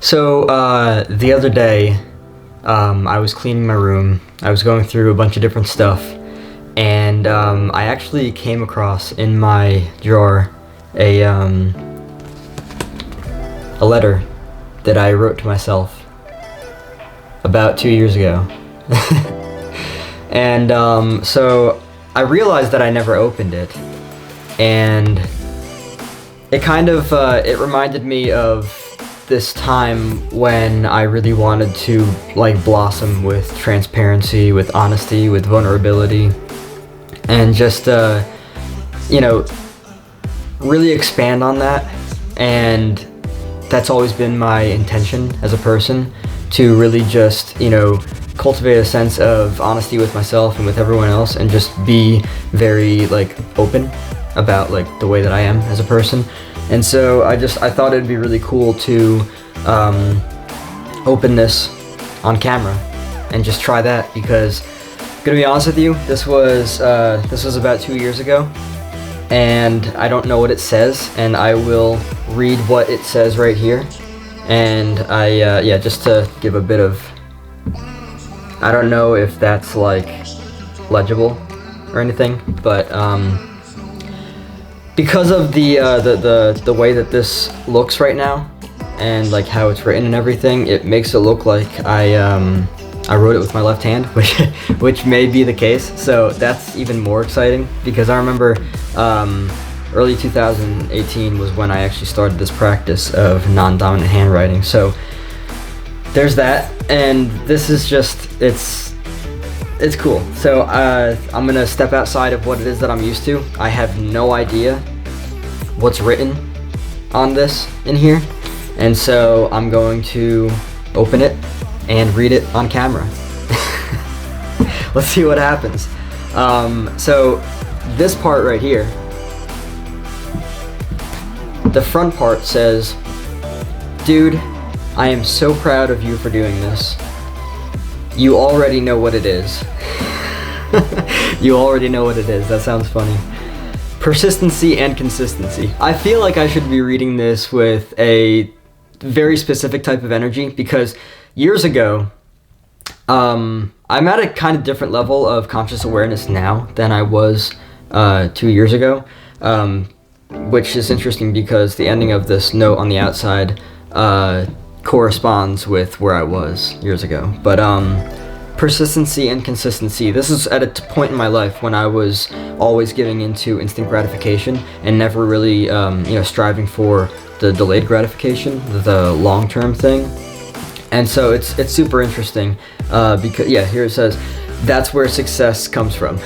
The other day, I was cleaning my room. I was going through a bunch of different stuff, and I actually came across in my drawer a letter that I wrote to myself about 2 years ago. And so I realized that I never opened it, and it kind of it reminded me of this time when I really wanted to like blossom with transparency, with honesty, with vulnerability, and just you know, really expand on that. And that's always been my intention as a person, to really just, you know, cultivate a sense of honesty with myself and with everyone else, and just be very like open about like the way that I am as a person. And so I thought it'd be really cool to open this on camera and just try that, because gonna be honest with you, this was about 2 years ago, and I don't know what it says, and I will read what it says right here. And yeah, just to give a bit of, I don't know if that's like legible or anything, but because of the way that this looks right now, and like how it's written and everything, it makes it look like I wrote it with my left hand, which may be the case. So that's even more exciting, because I remember early 2018 was when I actually started this practice of non-dominant handwriting. So there's that, and this is just, it's cool. So I'm gonna step outside of what it is that I'm used to. I have no idea what's written on this in here, and so I'm going to open it and read it on camera. Let's see what happens. So this part right here, the front part says, "Dude, I am so proud of you for doing this. You already know what it is." You already know what it is. That sounds funny. Persistency and consistency. I feel like I should be reading this with a very specific type of energy, because years ago, I'm at a kind of different level of conscious awareness now than I was 2 years ago, which is interesting because the ending of this note on the outside corresponds with where I was years ago. But persistency and consistency. This is at a point in my life when I was always giving into instant gratification and never really, you know, striving for the delayed gratification, the long-term thing. And so it's super interesting, because yeah, here it says, that's where success comes from.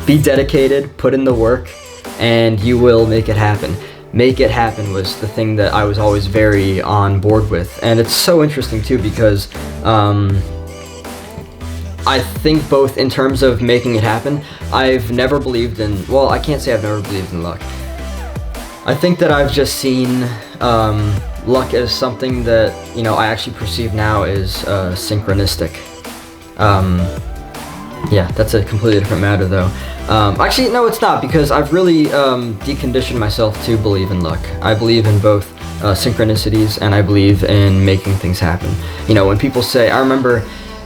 Be dedicated, put in the work, and you will make it happen. Make it happen was the thing that I was always very on board with. And it's so interesting too, because I think both in terms of making it happen, I've never believed in, well, I can't say I've never believed in luck. I think that I've just seen luck as something that, you know, I actually perceive now as synchronistic. Yeah, that's a completely different matter though. Actually, no, it's not, because I've really deconditioned myself to believe in luck. I believe in both synchronicities, and I believe in making things happen. You know, when people say, I remember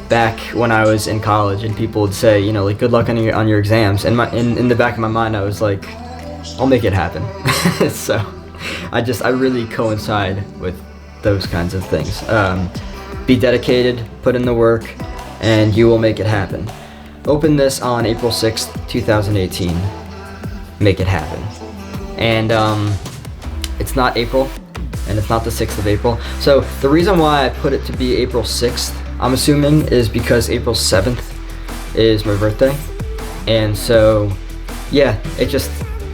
back when I was in college, and people would say, you know, like, good luck on your exams, and in the back of my mind, I was like, I'll make it happen. So I really coincide with those kinds of things. Be dedicated, put in the work, and you will make it happen. Open this on April 6th, 2018. Make it happen. And it's not April, and it's not the 6th of April. So the reason why I put it to be April 6th, I'm assuming, is because April 7th is my birthday. And so, yeah, it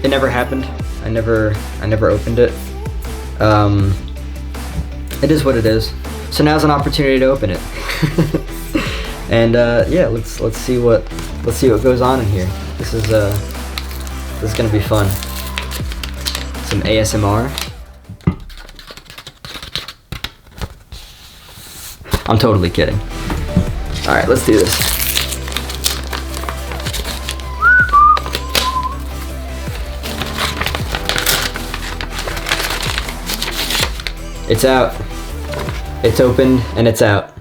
never happened. I never opened it. It is what it is. So now's an opportunity to open it. And yeah, let's see what goes on in here. This is gonna be fun. Some ASMR. I'm totally kidding. All right, let's do this. It's out. It's open and it's out.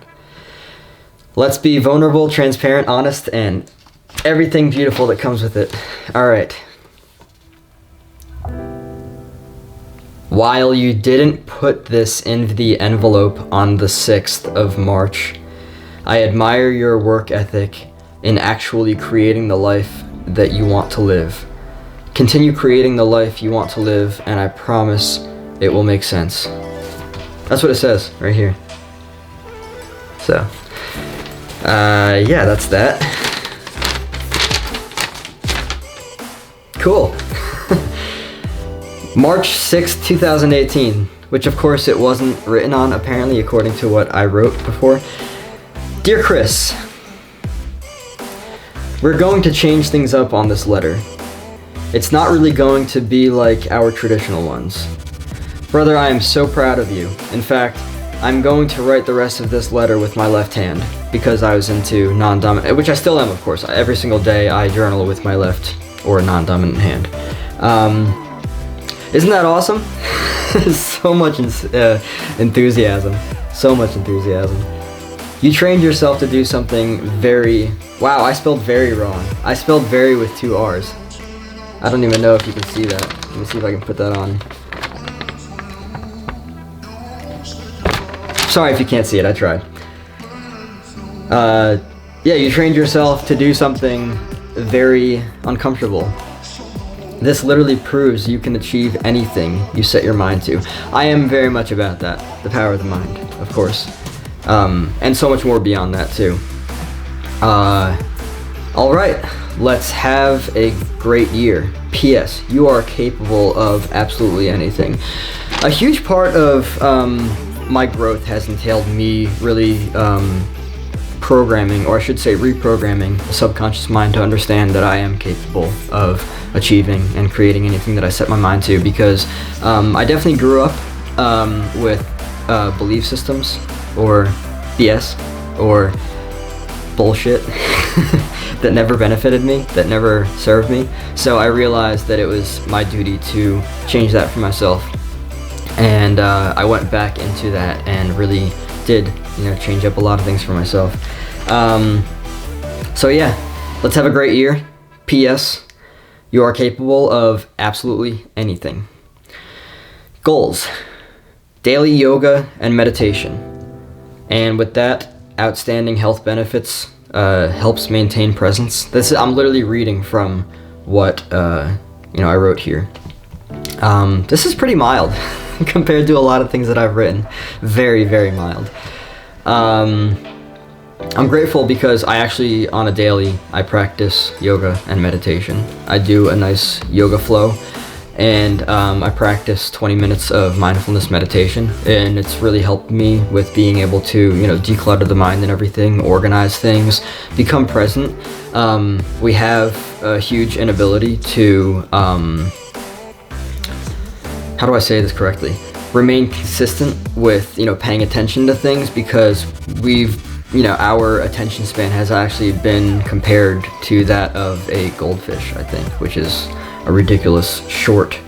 Let's be vulnerable, transparent, honest, and everything beautiful that comes with it. All right. While you didn't put this in the envelope on the 6th of March, I admire your work ethic in actually creating the life that you want to live. Continue creating the life you want to live, and I promise it will make sense. That's what it says right here. So, yeah, that's that. Cool. March 6th, 2018, which of course it wasn't written on, apparently, according to what I wrote before. Dear Chris, we're going to change things up on this letter. It's not really going to be like our traditional ones. Brother, I am so proud of you. In fact, I'm going to write the rest of this letter with my left hand because I was into non-dominant, which I still am, of course. Every single day I journal with my left or non-dominant hand. Isn't that awesome? So much enthusiasm. So much enthusiasm. You trained yourself to do something very... Wow, I spelled very wrong. I spelled very with 2 R's. I don't even know if you can see that. Let me see if I can put that on. Sorry if you can't see it, I tried. Yeah, you trained yourself to do something very uncomfortable. This literally proves you can achieve anything you set your mind to. I am very much about that. The power of the mind, of course. And so much more beyond that too. Alright, let's have a great year. P.S. You are capable of absolutely anything. A huge part of my growth has entailed me really programming, or I should say reprogramming, the subconscious mind to understand that I am capable of achieving and creating anything that I set my mind to, because I definitely grew up with belief systems or BS or bullshit that never benefited me, that never served me. So I realized that it was my duty to change that for myself, and I went back into that and really did, change up a lot of things for myself. So yeah, let's have a great year. P.S. You are capable of absolutely anything. Goals: daily yoga and meditation. And with that, outstanding health benefits, helps maintain presence. I'm literally reading from what I wrote here. This is pretty mild compared to a lot of things that I've written. Very, very mild. I'm grateful because I actually, on a daily, I practice yoga and meditation. I do a nice yoga flow, and I practice 20 minutes of mindfulness meditation, and it's really helped me with being able to, declutter the mind and everything, organize things, become present. We have a huge inability to, how do I say this correctly? Remain consistent with, paying attention to things, because our attention span has actually been compared to that of a goldfish, I think, which is a ridiculous short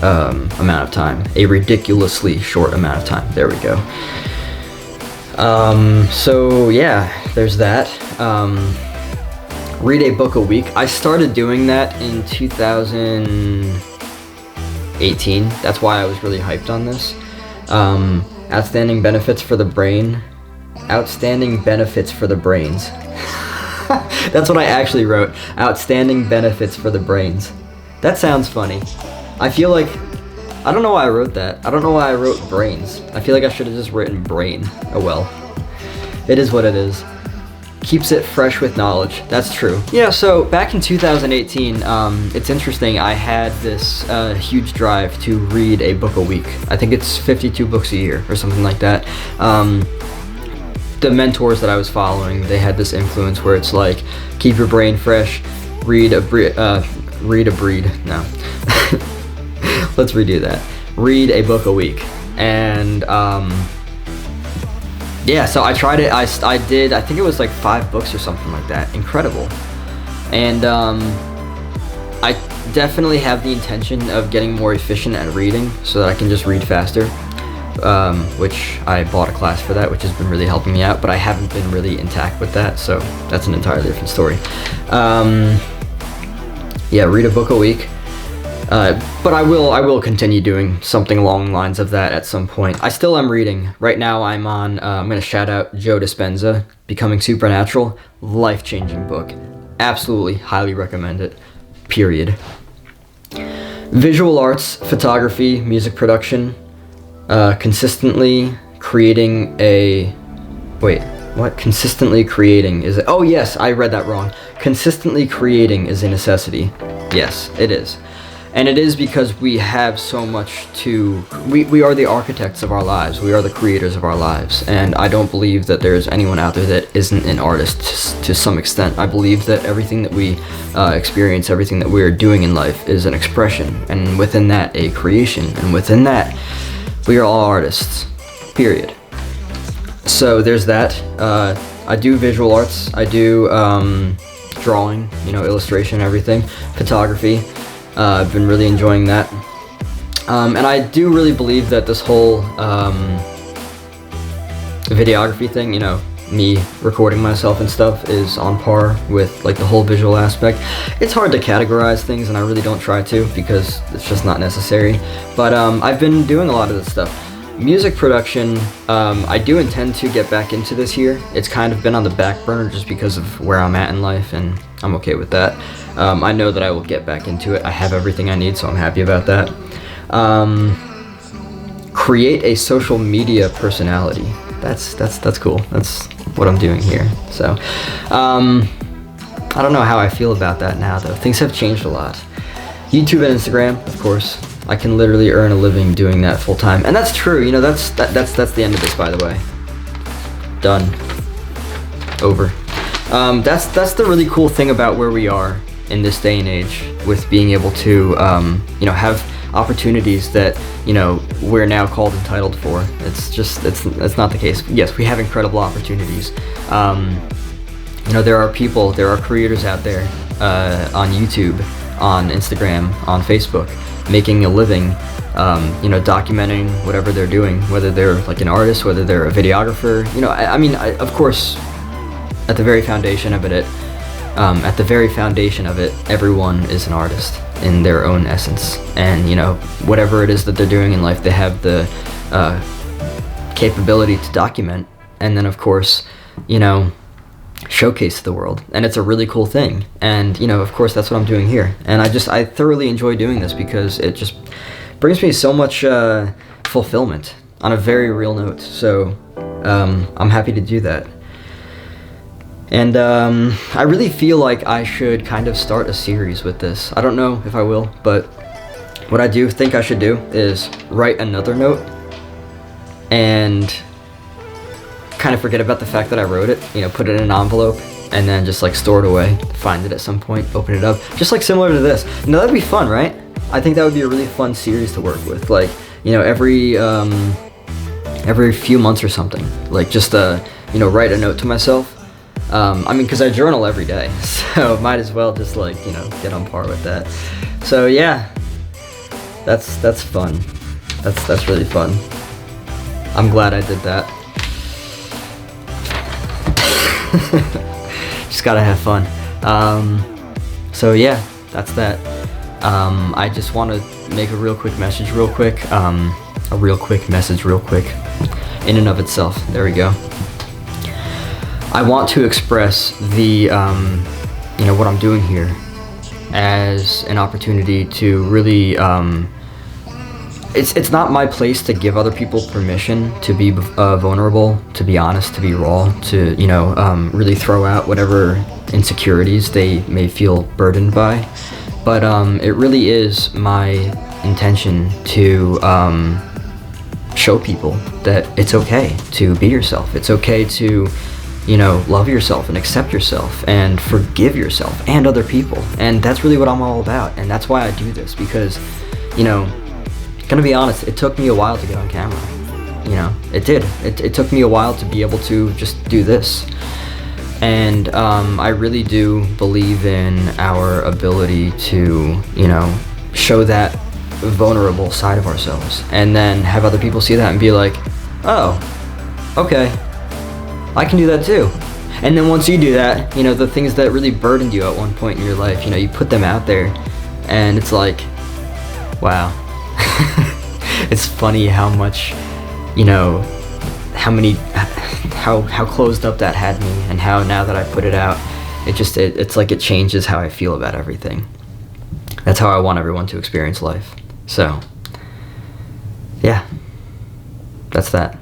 amount of time. A ridiculously short amount of time. There we go. So yeah, there's that. Read a book a week. I started doing that in 2018. That's why I was really hyped on this. Outstanding benefits for the brain. Outstanding benefits for the brains. That's what I actually wrote. Outstanding benefits for the brains. That sounds funny. I feel like, I don't know why I wrote that. I don't know why I wrote brains. I feel like I should have just written brain. Oh well. It is what it is. Keeps it fresh with knowledge. That's true. Yeah, so back in 2018, it's interesting. I had this huge drive to read a book a week. I think it's 52 books a year or something like that. The mentors that I was following, they had this influence where it's like, keep your brain fresh, read a breed. No. Let's redo that. Read a book a week. And yeah, so I tried it. I did, I think it was like 5 books or something like that. Incredible. And I definitely have the intention of getting more efficient at reading so that I can just read faster. which I bought a class for that, which has been really helping me out, but I haven't been really intact with that, so that's an entirely different story. Yeah, read a book a week. But I will continue doing something along the lines of that at some point. I still am reading. Right now I'm on, I'm going to shout out Joe Dispenza, Becoming Supernatural. Life-changing book. Absolutely highly recommend it. Period. Visual arts, photography, music production. Consistently creating a... Wait, what? Consistently creating is... Oh yes, I read that wrong. Consistently creating is a necessity. Yes, it is. And it is because we have so much to... We are the architects of our lives. We are the creators of our lives. And I don't believe that there's anyone out there that isn't an artist to some extent. I believe that everything that we experience, everything that we're doing in life is an expression. And within that, a creation. And within that, we are all artists. Period. So there's that. I do visual arts. I do drawing, illustration, everything. Photography. I've been really enjoying that. And I do really believe that this whole videography thing, me recording myself and stuff, is on par with like the whole visual aspect. It's hard to categorize things, and I really don't try to because it's just not necessary. But I've been doing a lot of this stuff. Music production, I do intend to get back into this year. It's kind of been on the back burner just because of where I'm at in life, and I'm okay with that. I know that I will get back into it. I have everything I need, so I'm happy about that. Create a social media personality. That's cool. That's what I'm doing here. So, I don't know how I feel about that now, though. Things have changed a lot. YouTube and Instagram, of course. I can literally earn a living doing that full time, and that's true. That's the end of this, by the way. Done. Over. That's the really cool thing about where we are in this day and age, with being able to have opportunities that we're now called entitled for. It's not the case. Yes, we have incredible opportunities. There are creators out there on YouTube, on Instagram, on Facebook, making a living, documenting whatever they're doing, whether they're like an artist, whether they're a videographer. Of course, at the very foundation of it, everyone is an artist in their own essence. And whatever it is that they're doing in life, they have the capability to document, and then of course, showcase to the world. And it's a really cool thing. And of course, that's what I'm doing here. And I thoroughly enjoy doing this because it just brings me so much fulfillment on a very real note. So I'm happy to do that. And I really feel like I should kind of start a series with this. I don't know if I will, but what I do think I should do is write another note and kind of forget about the fact that I wrote it, put it in an envelope, and then just like store it away, find it at some point, open it up, just like similar to this. That'd be fun, right? I think that would be a really fun series to work with, like, every few months or something, like just write a note to myself. Because I journal every day, so might as well just get on par with that. So yeah, that's fun. That's really fun. I'm glad I did that. Just gotta have fun. So yeah, that's that. I just want to make a real quick message real quick. In and of itself. There we go. I want to express the, what I'm doing here as an opportunity to really, it's not my place to give other people permission to be vulnerable, to be honest, to be raw, to, really throw out whatever insecurities they may feel burdened by. But it really is my intention to show people that it's okay to be yourself. It's okay to love yourself and accept yourself and forgive yourself and other people. And that's really what I'm all about. And that's why I do this, because, gonna be honest, it took me a while to get on camera. It did. It took me a while to be able to just do this. And I really do believe in our ability to, show that vulnerable side of ourselves, and then have other people see that and be like, oh, okay, I can do that too. And then once you do that, you know, the things that really burdened you at one point in your life, you know, you put them out there, and it's like, wow. It's funny how much, you know, how closed up that had me, and how now that I put it out, it's like it changes how I feel about everything. That's how I want everyone to experience life. So, yeah, that's that.